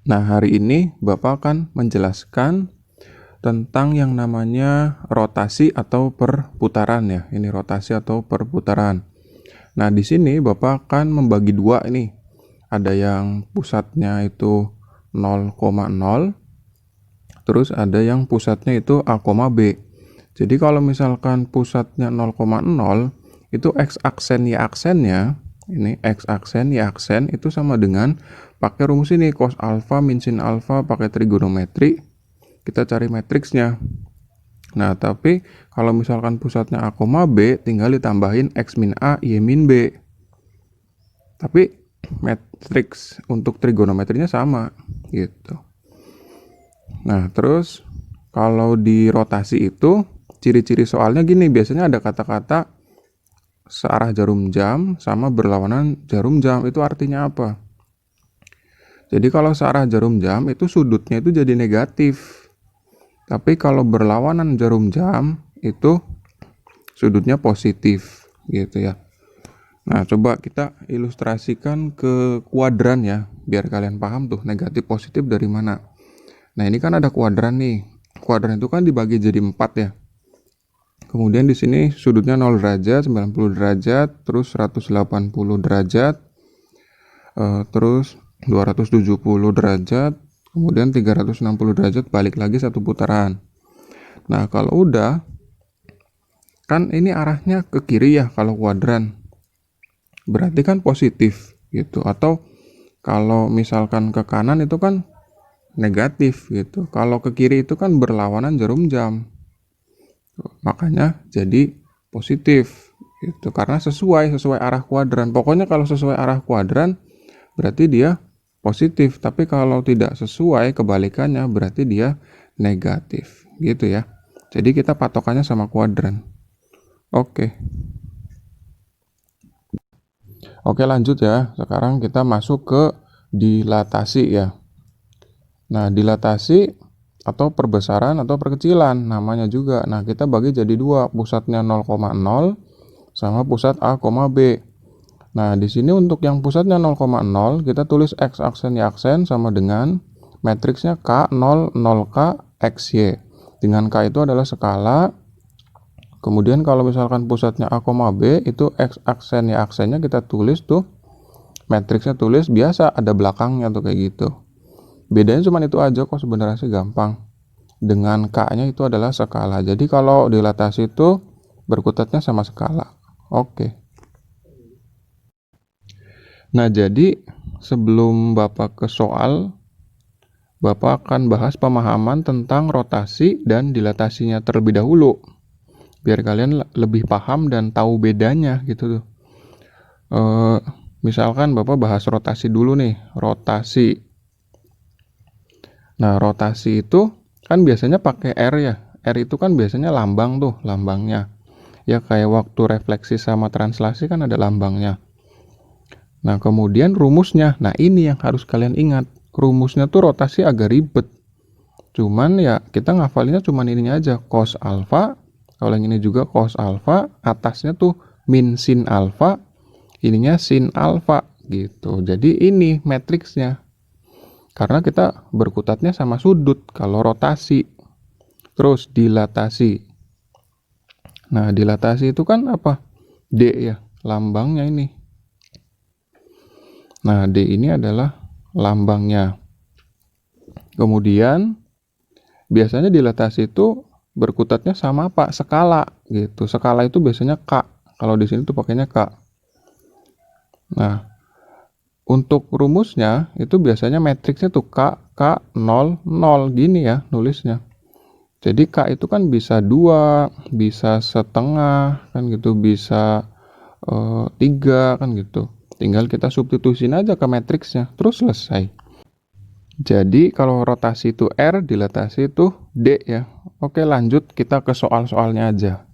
Nah, hari ini Bapak akan menjelaskan tentang yang namanya rotasi atau perputaran ya. Ini rotasi atau perputaran. Nah, di sini Bapak akan membagi dua ini. Ada yang pusatnya itu 0,0, terus ada yang pusatnya itu A, B. Jadi kalau misalkan pusatnya 0,0, itu X aksen Y aksennya, ini X aksen Y aksen itu sama dengan pakai rumus ini, cos alpha min sin alpha pakai trigonometri, kita cari matriksnya. Nah, tapi kalau misalkan pusatnya A, B, tinggal ditambahin X min A, Y min B. Tapi matriks untuk trigonometrinya sama, gitu. Nah, terus kalau di rotasi itu, ciri-ciri soalnya gini, biasanya ada kata-kata searah jarum jam sama berlawanan jarum jam. Itu artinya apa? Jadi kalau searah jarum jam itu sudutnya itu jadi negatif. Tapi kalau berlawanan jarum jam itu sudutnya positif gitu ya. Nah, coba kita ilustrasikan ke kuadran ya, biar kalian paham tuh negatif positif dari mana. Nah, ini kan ada kuadran nih. Kuadran itu kan dibagi jadi 4 ya. Kemudian di sini sudutnya 0 derajat, 90 derajat, terus 180 derajat, terus 270 derajat, kemudian 360 derajat, balik lagi satu putaran. Nah, kalau udah, kan ini arahnya ke kiri ya kalau kuadran. Berarti kan positif gitu. Atau kalau misalkan ke kanan itu kan negatif gitu. Kalau ke kiri itu kan berlawanan jarum jam. Makanya jadi positif gitu, karena sesuai arah kuadran. Pokoknya kalau sesuai arah kuadran berarti dia positif, tapi kalau tidak sesuai kebalikannya berarti dia negatif gitu ya. Jadi kita patokannya sama kuadran. Oke, lanjut ya. Sekarang kita masuk ke dilatasi ya. Nah, dilatasi atau perbesaran atau perkecilan namanya juga. Nah, kita bagi jadi dua, pusatnya 0,0 sama pusat A, B. Nah, di sini untuk yang pusatnya 0,0 kita tulis X aksen Y aksen sama dengan matriksnya K 0 0K XY. Dengan K itu adalah skala. Kemudian kalau misalkan pusatnya A, B itu X aksen Y aksennya kita tulis tuh matriksnya tulis biasa ada belakangnya tuh kayak gitu. Bedanya cuma itu aja kok, sebenarnya sih gampang. Dengan K-nya itu adalah skala. Jadi kalau dilatasi itu berkutatnya sama skala. Oke. Nah, jadi sebelum Bapak ke soal, Bapak akan bahas pemahaman tentang rotasi dan dilatasinya terlebih dahulu. Biar kalian lebih paham dan tahu bedanya gitu tuh. Misalkan Bapak bahas rotasi dulu nih, rotasi. Nah, rotasi itu kan biasanya pakai R ya. R itu kan biasanya lambang tuh, lambangnya. Ya kayak waktu refleksi sama translasi kan ada lambangnya. Nah, kemudian rumusnya. Nah, ini yang harus kalian ingat. Rumusnya tuh rotasi agak ribet. Cuman ya kita ngafalinnya cuman ininya aja. Cos alpha. Kalau yang ini juga cos alpha. Atasnya tuh min sin alpha. Ininya sin alpha gitu. Jadi ini matriksnya. Karena kita berkutatnya sama sudut kalau rotasi. Terus dilatasi. Nah, dilatasi itu kan apa? D ya, lambangnya ini. Nah, D ini adalah lambangnya. Kemudian biasanya dilatasi itu berkutatnya sama apa? Skala gitu. Skala itu biasanya K. Kalau di sini tuh pakainya K. Nah, untuk rumusnya itu biasanya matriksnya tuh K, 0, 0 gini ya nulisnya. Jadi K itu kan bisa 2, bisa setengah kan gitu, bisa 3 kan gitu. Tinggal kita substitusin aja ke matriksnya, terus selesai. Jadi kalau rotasi itu R, dilatasi itu D ya. Oke, lanjut kita ke soal-soalnya aja.